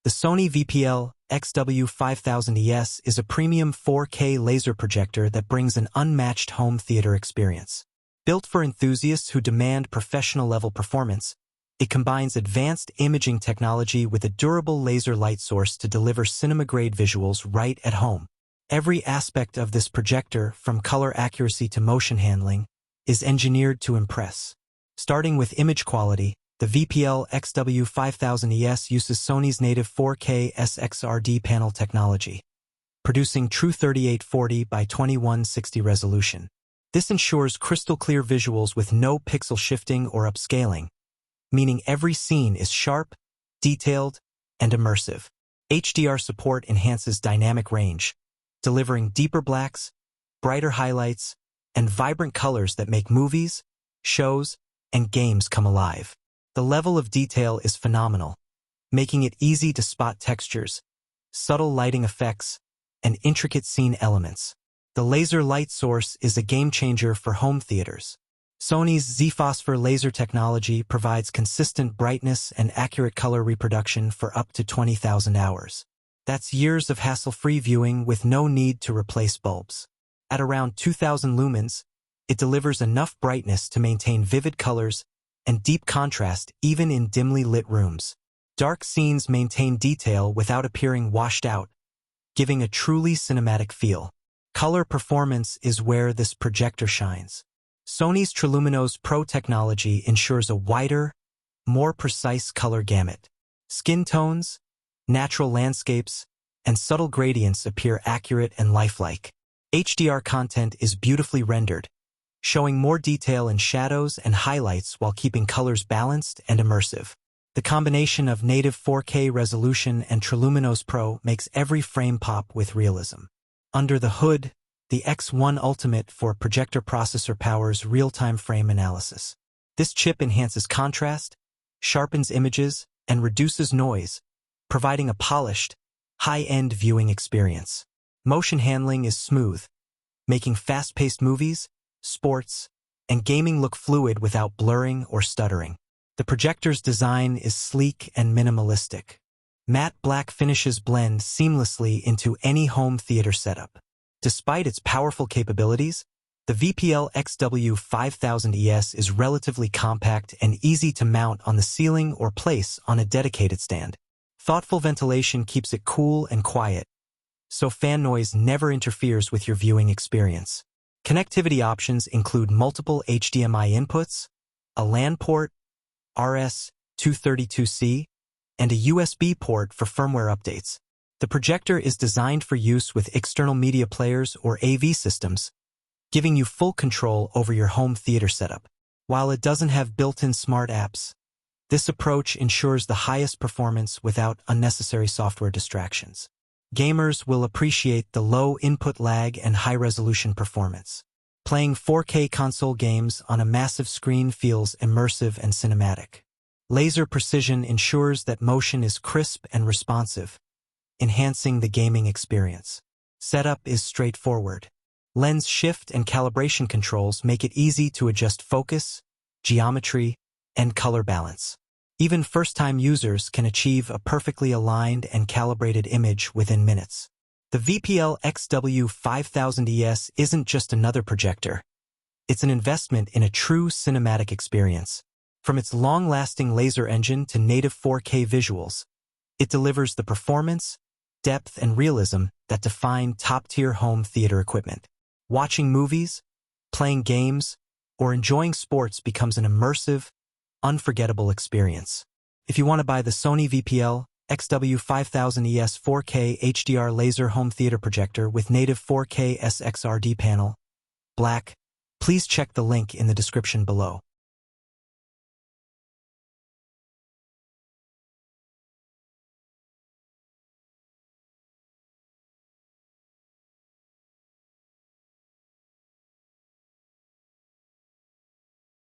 The Sony VPL-XW5000ES is a premium 4K laser projector that brings an unmatched home theater experience. Built for enthusiasts who demand professional-level performance, it combines advanced imaging technology with a durable laser light source to deliver cinema-grade visuals right at home. Every aspect of this projector, from color accuracy to motion handling, is engineered to impress. Starting with image quality, the VPL-XW5000ES uses Sony's native 4K SXRD panel technology, producing true 3840 by 2160 resolution. This ensures crystal-clear visuals with no pixel shifting or upscaling, meaning every scene is sharp, detailed, and immersive. HDR support enhances dynamic range, delivering deeper blacks, brighter highlights, and vibrant colors that make movies, shows, and games come alive. The level of detail is phenomenal, making it easy to spot textures, subtle lighting effects, and intricate scene elements. The laser light source is a game-changer for home theaters. Sony's Z-Phosphor laser technology provides consistent brightness and accurate color reproduction for up to 20,000 hours. That's years of hassle-free viewing with no need to replace bulbs. At around 2,000 lumens, it delivers enough brightness to maintain vivid colors and deep contrast even in dimly lit rooms. Dark scenes maintain detail without appearing washed out, giving a truly cinematic feel. Color performance is where this projector shines. Sony's TRILUMINOS Pro technology ensures a wider, more precise color gamut. Skin tones, natural landscapes, and subtle gradients appear accurate and lifelike. HDR content is beautifully rendered, showing more detail in shadows and highlights while keeping colors balanced and immersive. The combination of native 4K resolution and TRILUMINOS Pro makes every frame pop with realism. Under the hood, the X1 Ultimate for projector processor powers real-time frame analysis. This chip enhances contrast, sharpens images, and reduces noise, providing a polished, high-end viewing experience. Motion handling is smooth, making fast-paced movies, sports, and gaming look fluid without blurring or stuttering. The projector's design is sleek and minimalistic. Matte black finishes blend seamlessly into any home theater setup. Despite its powerful capabilities, the VPL-XW5000ES is relatively compact and easy to mount on the ceiling or place on a dedicated stand. Thoughtful ventilation keeps it cool and quiet, so fan noise never interferes with your viewing experience. Connectivity options include multiple HDMI inputs, a LAN port, RS-232C, and a USB port for firmware updates. The projector is designed for use with external media players or AV systems, giving you full control over your home theater setup. While it doesn't have built-in smart apps, this approach ensures the highest performance without unnecessary software distractions. Gamers will appreciate the low input lag and high-resolution performance. Playing 4K console games on a massive screen feels immersive and cinematic. Laser precision ensures that motion is crisp and responsive, enhancing the gaming experience. Setup is straightforward. Lens shift and calibration controls make it easy to adjust focus, geometry, and color balance. Even first-time users can achieve a perfectly aligned and calibrated image within minutes. The VPL-XW5000ES isn't just another projector. It's an investment in a true cinematic experience. From its long-lasting laser engine to native 4K visuals, it delivers the performance, depth, and realism that define top-tier home theater equipment. Watching movies, playing games, or enjoying sports becomes an immersive, unforgettable experience. If you want to buy the Sony VPL-XW5000ES 4K HDR Laser Home Theater Projector with native 4K SXRD panel, black, please check the link in the description below.